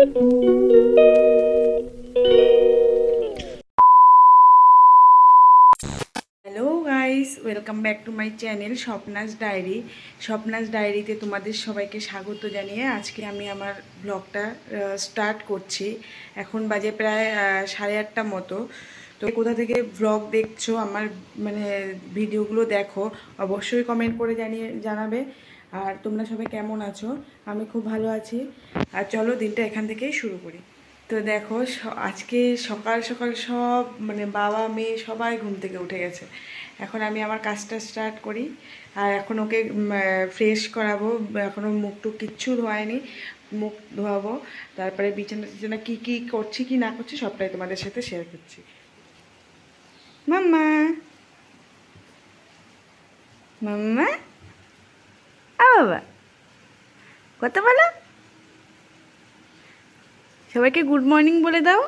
Hello guys, welcome back to my channel Swapna's diary. Swapna's ডায়েরিতে তোমাদের সবাইকে স্বাগত জানিয়ে আজকে আমি আমার ব্লগটা স্টার্ট করছি। এখন বাজে প্রায় 8:30 মতো। তো কোথা থেকে ব্লগ দেখছো, আমার মানে ভিডিওগুলো দেখো, অবশ্যই কমেন্ট করে জানাবে। আর তোমরা সবাই কেমন আছো? আমি খুব ভালো আছি। আর চলো দিনটা এখান থেকেই শুরু করি। তো দেখো, আজকে সকাল সকাল সব মানে বাবা মেয়ে সবাই ঘুম থেকে উঠে গেছে। এখন আমি আমার কাজটা স্টার্ট করি। আর এখন ওকে ফ্রেশ করাবো, এখনও মুখ টুক কিচ্ছু ধোয়ায়নি, মুখ ধোয়াবো। তারপরে বিছানা টিছানা কী কী করছি কি না করছি সবটাই তোমাদের সাথে শেয়ার করছি। মাম্মা, মাম্মা, বাবা কত বলো, সবাইকে গুড মর্নিং বলে দাও।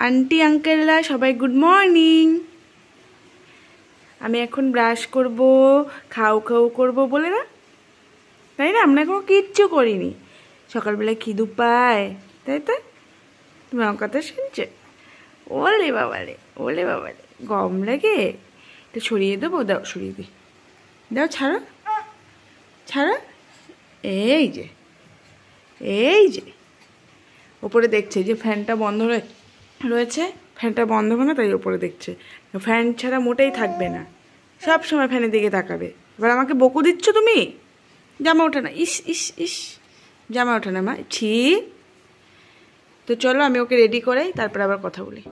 আন্টি আঙ্কেলরা সবাই গুড মর্নিং। আমি এখন ব্রাশ করব, খাও খাও করব বলে না, তাই না? আমরা এখনো কিচ্ছু করিনি। সকালবেলায় খিদু পায়, তাই তো? তুমি আমার কথা শুনছো? ওলে বাবারে, ওলে বাবারে, গম লাগে। তো সরিয়ে দেবো, দাও সরিয়ে দিই, দাও, ছাড়ো ছাড়ো। এই যে, এই যে ওপরে দেখছে যে ফ্যানটা বন্ধ রয়েছে, ফ্যানটা বন্ধ হবে না, তাই ওপরে দেখছে। ফ্যান ছাড়া মোটেই থাকবে না, সব সময় ফ্যানের দিকে তাকাবে। এবার আমাকে বকু দিচ্ছ তুমি, জামা ওঠে না, ইস ইস ইস, জামা ওঠে না মা, ছি। তো চলো আমি ওকে রেডি করাই, তারপরে আবার কথা বলি।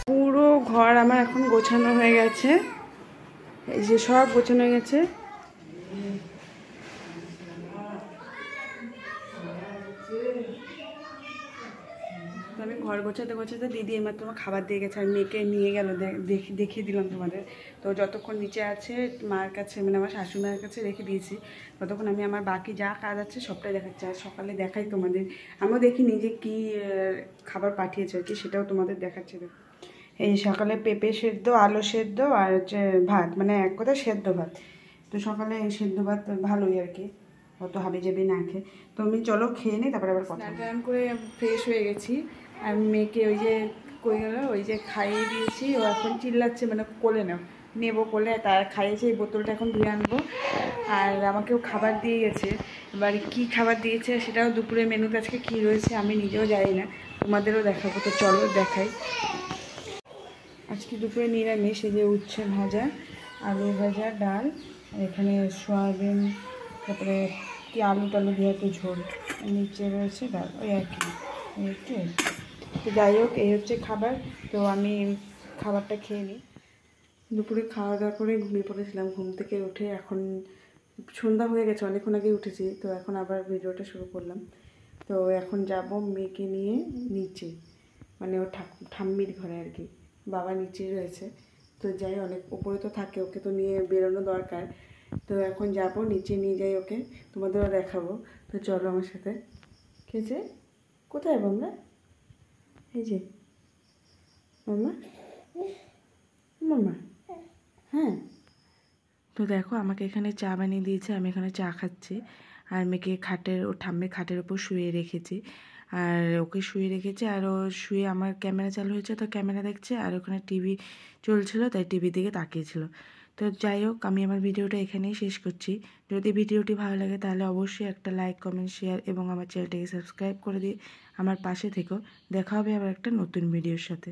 পুরো ঘর আমার এখন গোছানো হয়ে গেছে, এই যে সব গোছানো হয়ে গেছে। তো আমি ঘর গোছাতে গোছাতে দিদি এবার তোমার খাবার দিয়ে গেছে, আর মেয়েকে নিয়ে গেল, দেখিয়ে দিলাম তোমাদের। তো যতক্ষণ নিচে আছে মার কাছে, মানে আমার শাশুড়িমার কাছে রেখে দিয়েছি, ততক্ষণ আমি আমার বাকি যা কাজ আছে সবটাই দেখাচ্ছি। আর সকালে দেখাই তোমাদের, আমিও দেখি নিজে কি খাবার পাঠিয়েছে আর কি, সেটাও তোমাদের দেখাচ্ছি। এই সকালে পেঁপে সেদ্ধ, আলু সেদ্ধ, আর হচ্ছে ভাত, মানে এক কথা সেদ্ধ ভাত। তো সকালে সেদ্ধ ভাত ভালোই আর কি। অত হাবিজাবি না খেয়ে। তো আমি চলো খেয়ে নিই, তারপরে আবার স্নান করে ফ্রেশ হয়ে গেছি। আমি মেয়েকে ওই যে কই গেল, ওই যে খাইয়ে দিয়েছি, ও এখন চিল্লাচ্ছে মানে কোলে নেবো কোলে, তার খাইয়েছে। এই বোতলটা এখন ধুয়ে আনবো। আর আমাকেও খাবার দিয়ে গেছে, এবার কি খাবার দিয়েছে সেটাও দুপুরে মেনুতে আজকে কী রয়েছে আমি নিজেও জানি না, তোমাদেরও দেখাবো। তো চলো দেখাই। আজকে দুপুরে নিরামিষ, এই যে উচ্ছে ভাজা, আলু ভাজা, ডাল, আর এখানে সয়াবিন, তারপরে কি আলু টালু দিয়ে একটু ঝোল, নিচে রয়েছে ডাল, ওই একই একটু। তো যাই হোক, এই হচ্ছে খাবার। তো আমি খাবারটা খেয়ে নিই। দুপুরে খাওয়া দাওয়া করে ঘুমিয়ে পড়েছিলাম। ঘুম থেকে উঠে এখন সন্ধ্যা হয়ে গেছে, অনেকক্ষণ আগে উঠেছি। তো এখন আবার ভিডিওটা শুরু করলাম। তো এখন যাব মেয়েকে নিয়ে নিচে, মানে ওর ঠাম্মির ঘরে আর কি, বাবা নিচেই রয়েছে। তো যাই, অনেক উপরে তো থাকে, ওকে তো নিয়ে বেরোনো দরকার। তো এখন যাব, নিচে নিয়ে যাই ওকে, তোমাদেরও দেখাবো। তো চলো আমার সাথে। খেয়েছে কোথায় বাবা? এই যে মামা, মামা, হ্যাঁ। তো দেখো, আমাকে এখানে চা বানিয়ে দিয়েছে, আমি এখানে চা খাচ্ছি। আর মেয়েকে ওর ঠাম্মির খাটের ওপর শুয়ে রেখেছি, আর ওকে শুয়ে রেখেছি। আর ও শুয়ে আমার ক্যামেরা চালু হয়েছে, তো ক্যামেরা দেখছে। আর ওখানে টিভি চলছিল, তাই টিভির দিকে তাকিয়েছিল। তো যাই হোক, আমি আমার ভিডিওটা এখানেই শেষ করছি। যদি ভিডিওটি ভালো লাগে তাহলে অবশ্যই একটা লাইক, কমেন্ট, শেয়ার এবং আমার চ্যানেলটিকে সাবস্ক্রাইব করে দিয়ে আমার পাশে থেকো। দেখা হবে আবার একটা নতুন ভিডিওর সাথে।